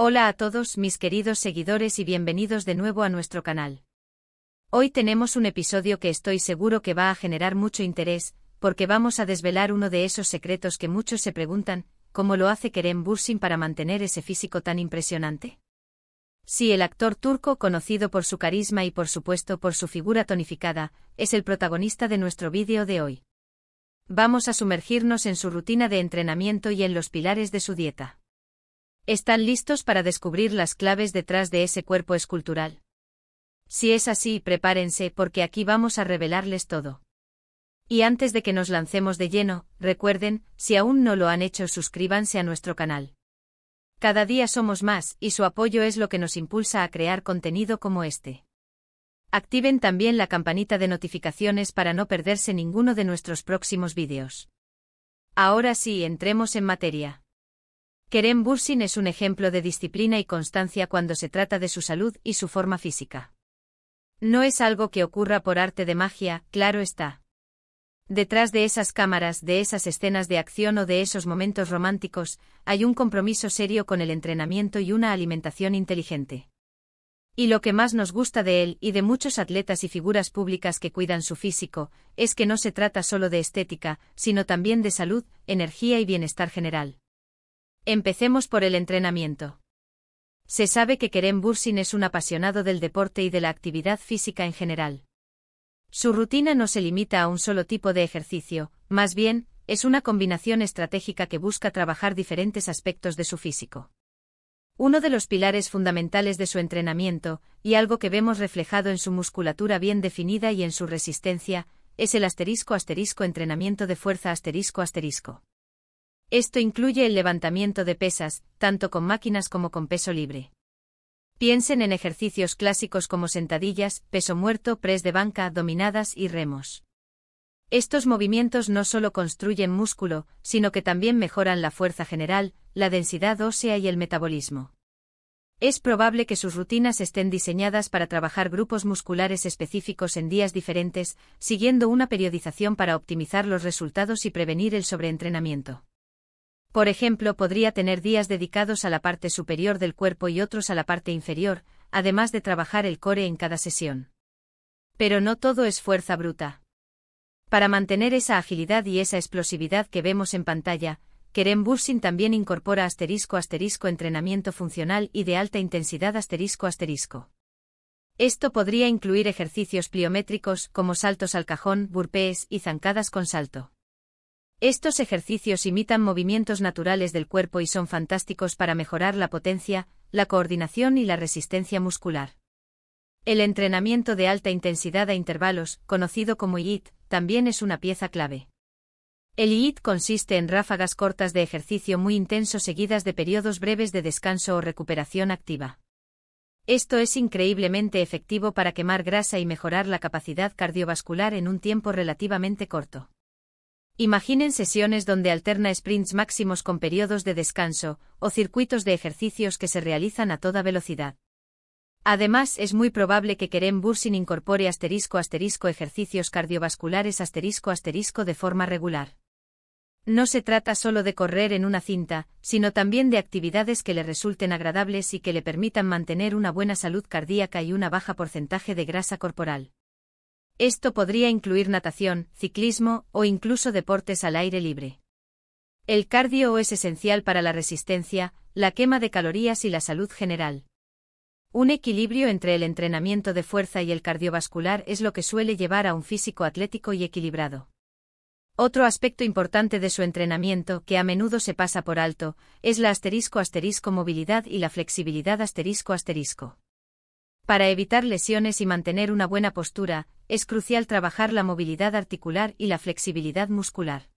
Hola a todos mis queridos seguidores y bienvenidos de nuevo a nuestro canal. Hoy tenemos un episodio que estoy seguro que va a generar mucho interés, porque vamos a desvelar uno de esos secretos que muchos se preguntan, ¿cómo lo hace Kerem Bürsin para mantener ese físico tan impresionante? Sí, el actor turco, conocido por su carisma y por supuesto por su figura tonificada, es el protagonista de nuestro vídeo de hoy. Vamos a sumergirnos en su rutina de entrenamiento y en los pilares de su dieta. ¿Están listos para descubrir las claves detrás de ese cuerpo escultural? Si es así, prepárense porque aquí vamos a revelarles todo. Y antes de que nos lancemos de lleno, recuerden, si aún no lo han hecho, suscríbanse a nuestro canal. Cada día somos más, y su apoyo es lo que nos impulsa a crear contenido como este. Activen también la campanita de notificaciones para no perderse ninguno de nuestros próximos vídeos. Ahora sí, entremos en materia. Kerem Bürsin es un ejemplo de disciplina y constancia cuando se trata de su salud y su forma física. No es algo que ocurra por arte de magia, claro está. Detrás de esas cámaras, de esas escenas de acción o de esos momentos románticos, hay un compromiso serio con el entrenamiento y una alimentación inteligente. Y lo que más nos gusta de él y de muchos atletas y figuras públicas que cuidan su físico, es que no se trata solo de estética, sino también de salud, energía y bienestar general. Empecemos por el entrenamiento. Se sabe que Kerem Bürsin es un apasionado del deporte y de la actividad física en general. Su rutina no se limita a un solo tipo de ejercicio, más bien, es una combinación estratégica que busca trabajar diferentes aspectos de su físico. Uno de los pilares fundamentales de su entrenamiento, y algo que vemos reflejado en su musculatura bien definida y en su resistencia, es el ** entrenamiento de fuerza ***. Esto incluye el levantamiento de pesas, tanto con máquinas como con peso libre. Piensen en ejercicios clásicos como sentadillas, peso muerto, press de banca, dominadas y remos. Estos movimientos no solo construyen músculo, sino que también mejoran la fuerza general, la densidad ósea y el metabolismo. Es probable que sus rutinas estén diseñadas para trabajar grupos musculares específicos en días diferentes, siguiendo una periodización para optimizar los resultados y prevenir el sobreentrenamiento. Por ejemplo, podría tener días dedicados a la parte superior del cuerpo y otros a la parte inferior, además de trabajar el core en cada sesión. Pero no todo es fuerza bruta. Para mantener esa agilidad y esa explosividad que vemos en pantalla, Kerem Bürsin también incorpora ** entrenamiento funcional y de alta intensidad ***. Esto podría incluir ejercicios pliométricos como saltos al cajón, burpees y zancadas con salto. Estos ejercicios imitan movimientos naturales del cuerpo y son fantásticos para mejorar la potencia, la coordinación y la resistencia muscular. El entrenamiento de alta intensidad a intervalos, conocido como HIIT, también es una pieza clave. El HIIT consiste en ráfagas cortas de ejercicio muy intenso seguidas de periodos breves de descanso o recuperación activa. Esto es increíblemente efectivo para quemar grasa y mejorar la capacidad cardiovascular en un tiempo relativamente corto. Imaginen sesiones donde alterna sprints máximos con periodos de descanso, o circuitos de ejercicios que se realizan a toda velocidad. Además, es muy probable que Kerem Bürsin incorpore ** ejercicios cardiovasculares ** de forma regular. No se trata solo de correr en una cinta, sino también de actividades que le resulten agradables y que le permitan mantener una buena salud cardíaca y una baja porcentaje de grasa corporal. Esto podría incluir natación, ciclismo o incluso deportes al aire libre. El cardio es esencial para la resistencia, la quema de calorías y la salud general. Un equilibrio entre el entrenamiento de fuerza y el cardiovascular es lo que suele llevar a un físico atlético y equilibrado. Otro aspecto importante de su entrenamiento, que a menudo se pasa por alto, es la ** movilidad y la flexibilidad ***. Para evitar lesiones y mantener una buena postura, es crucial trabajar la movilidad articular y la flexibilidad muscular.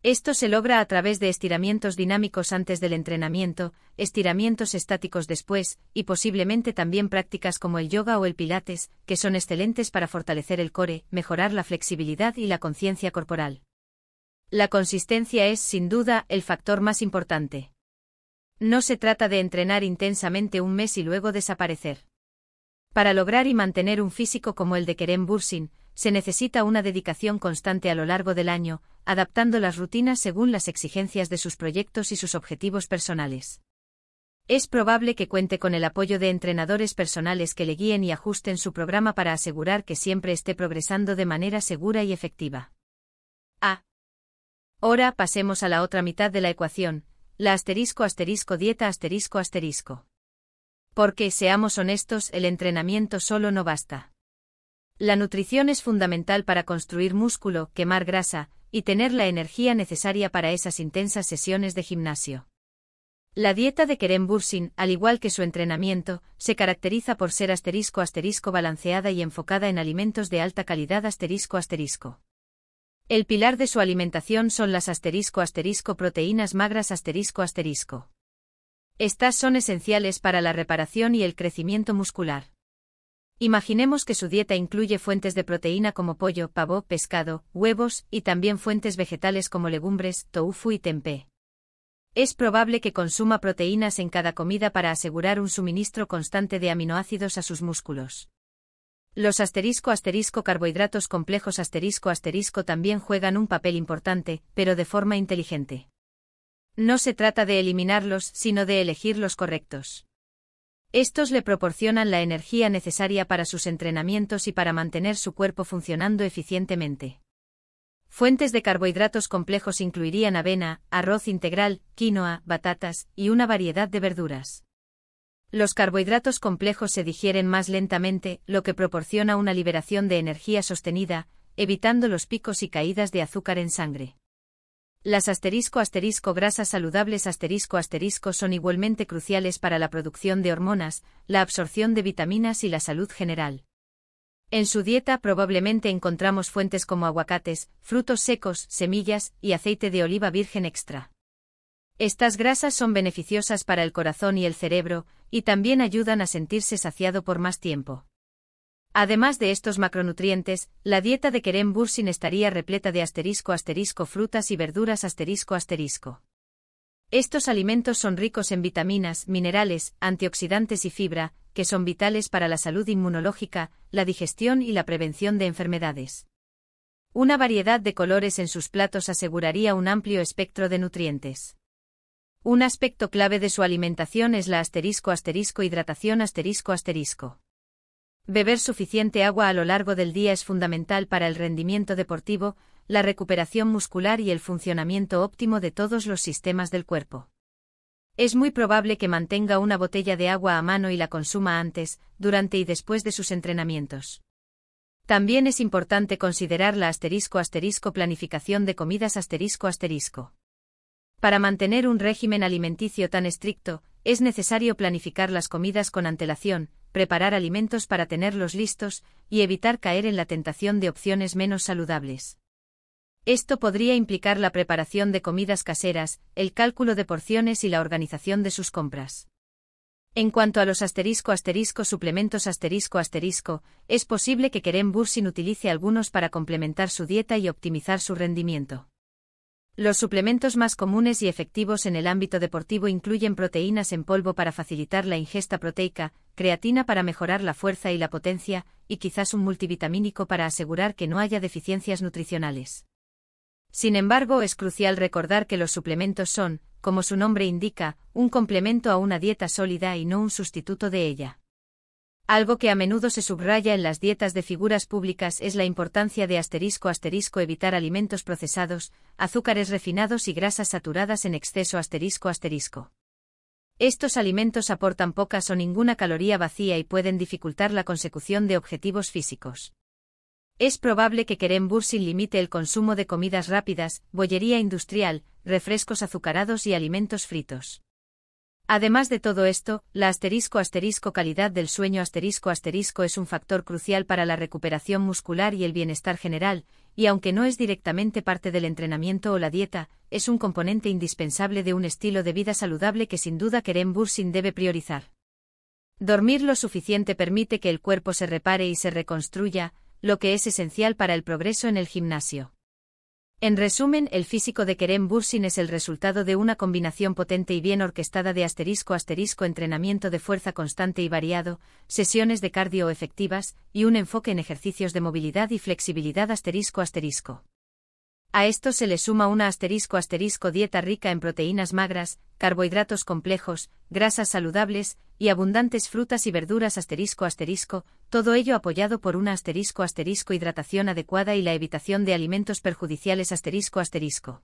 Esto se logra a través de estiramientos dinámicos antes del entrenamiento, estiramientos estáticos después, y posiblemente también prácticas como el yoga o el pilates, que son excelentes para fortalecer el core, mejorar la flexibilidad y la conciencia corporal. La consistencia es, sin duda, el factor más importante. No se trata de entrenar intensamente un mes y luego desaparecer. Para lograr y mantener un físico como el de Kerem Bürsin, se necesita una dedicación constante a lo largo del año, adaptando las rutinas según las exigencias de sus proyectos y sus objetivos personales. Es probable que cuente con el apoyo de entrenadores personales que le guíen y ajusten su programa para asegurar que siempre esté progresando de manera segura y efectiva. Ahora pasemos a la otra mitad de la ecuación, la dieta. Porque, seamos honestos, el entrenamiento solo no basta. La nutrición es fundamental para construir músculo, quemar grasa, y tener la energía necesaria para esas intensas sesiones de gimnasio. La dieta de Kerem Bürsin, al igual que su entrenamiento, se caracteriza por ser balanceada y enfocada en alimentos de alta calidad. El pilar de su alimentación son las proteínas magras. Estas son esenciales para la reparación y el crecimiento muscular. Imaginemos que su dieta incluye fuentes de proteína como pollo, pavo, pescado, huevos, y también fuentes vegetales como legumbres, tofu y tempeh. Es probable que consuma proteínas en cada comida para asegurar un suministro constante de aminoácidos a sus músculos. Los carbohidratos complejos también juegan un papel importante, pero de forma inteligente. No se trata de eliminarlos, sino de elegir los correctos. Estos le proporcionan la energía necesaria para sus entrenamientos y para mantener su cuerpo funcionando eficientemente. Fuentes de carbohidratos complejos incluirían avena, arroz integral, quinoa, batatas, y una variedad de verduras. Los carbohidratos complejos se digieren más lentamente, lo que proporciona una liberación de energía sostenida, evitando los picos y caídas de azúcar en sangre. Las grasas saludables son igualmente cruciales para la producción de hormonas, la absorción de vitaminas y la salud general. En su dieta probablemente encontramos fuentes como aguacates, frutos secos, semillas y aceite de oliva virgen extra. Estas grasas son beneficiosas para el corazón y el cerebro, y también ayudan a sentirse saciado por más tiempo. Además de estos macronutrientes, la dieta de Kerem Bürsin estaría repleta de frutas y verduras Estos alimentos son ricos en vitaminas, minerales, antioxidantes y fibra, que son vitales para la salud inmunológica, la digestión y la prevención de enfermedades. Una variedad de colores en sus platos aseguraría un amplio espectro de nutrientes. Un aspecto clave de su alimentación es la hidratación. Beber suficiente agua a lo largo del día es fundamental para el rendimiento deportivo, la recuperación muscular y el funcionamiento óptimo de todos los sistemas del cuerpo. Es muy probable que mantenga una botella de agua a mano y la consuma antes, durante y después de sus entrenamientos. También es importante considerar la planificación de comidas. Para mantener un régimen alimenticio tan estricto, es necesario planificar las comidas con antelación, preparar alimentos para tenerlos listos, y evitar caer en la tentación de opciones menos saludables. Esto podría implicar la preparación de comidas caseras, el cálculo de porciones y la organización de sus compras. En cuanto a los suplementos es posible que Kerem Bürsin utilice algunos para complementar su dieta y optimizar su rendimiento. Los suplementos más comunes y efectivos en el ámbito deportivo incluyen proteínas en polvo para facilitar la ingesta proteica, creatina para mejorar la fuerza y la potencia, y quizás un multivitamínico para asegurar que no haya deficiencias nutricionales. Sin embargo, es crucial recordar que los suplementos son, como su nombre indica, un complemento a una dieta sólida y no un sustituto de ella. Algo que a menudo se subraya en las dietas de figuras públicas es la importancia de evitar alimentos procesados, azúcares refinados y grasas saturadas en exceso. Estos alimentos aportan pocas o ninguna caloría vacía y pueden dificultar la consecución de objetivos físicos. Es probable que Kerem Bürsin limite el consumo de comidas rápidas, bollería industrial, refrescos azucarados y alimentos fritos. Además de todo esto, la calidad del sueño es un factor crucial para la recuperación muscular y el bienestar general, y aunque no es directamente parte del entrenamiento o la dieta, es un componente indispensable de un estilo de vida saludable que sin duda Kerem Bürsin debe priorizar. Dormir lo suficiente permite que el cuerpo se repare y se reconstruya, lo que es esencial para el progreso en el gimnasio. En resumen, el físico de Kerem Bürsin es el resultado de una combinación potente y bien orquestada de entrenamiento de fuerza constante y variado, sesiones de cardio efectivas, y un enfoque en ejercicios de movilidad y flexibilidad. A esto se le suma una dieta rica en proteínas magras, carbohidratos complejos, grasas saludables, y abundantes frutas y verduras ***, todo ello apoyado por una *** hidratación adecuada y la evitación de alimentos perjudiciales ***.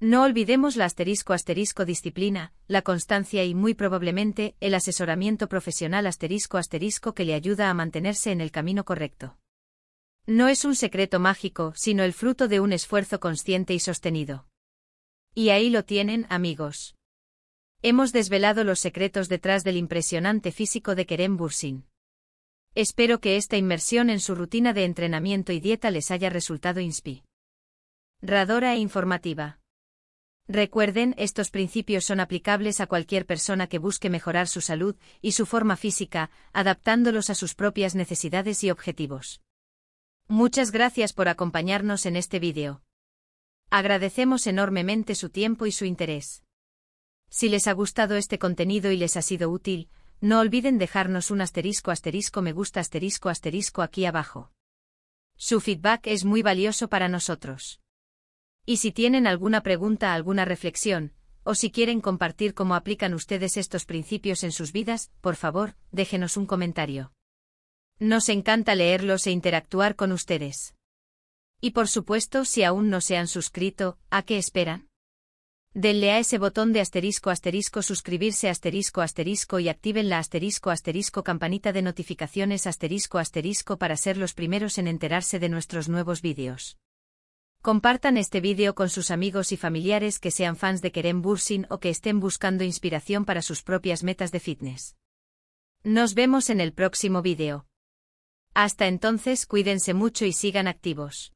No olvidemos la *** disciplina, la constancia y muy probablemente el asesoramiento profesional *** que le ayuda a mantenerse en el camino correcto. No es un secreto mágico, sino el fruto de un esfuerzo consciente y sostenido. Y ahí lo tienen, amigos. Hemos desvelado los secretos detrás del impresionante físico de Kerem Bürsin. Espero que esta inmersión en su rutina de entrenamiento y dieta les haya resultado inspiradora e informativa. Recuerden, estos principios son aplicables a cualquier persona que busque mejorar su salud y su forma física, adaptándolos a sus propias necesidades y objetivos. Muchas gracias por acompañarnos en este vídeo. Agradecemos enormemente su tiempo y su interés. Si les ha gustado este contenido y les ha sido útil, no olviden dejarnos un *** me gusta *** aquí abajo. Su feedback es muy valioso para nosotros. Y si tienen alguna pregunta, alguna reflexión, o si quieren compartir cómo aplican ustedes estos principios en sus vidas, por favor, déjenos un comentario. Nos encanta leerlos e interactuar con ustedes. Y por supuesto, si aún no se han suscrito, ¿a qué esperan? Denle a ese botón de *** suscribirse *** y activen la *** campanita de notificaciones *** para ser los primeros en enterarse de nuestros nuevos vídeos. Compartan este vídeo con sus amigos y familiares que sean fans de Kerem Bürsin o que estén buscando inspiración para sus propias metas de fitness. Nos vemos en el próximo vídeo. Hasta entonces, cuídense mucho y sigan activos.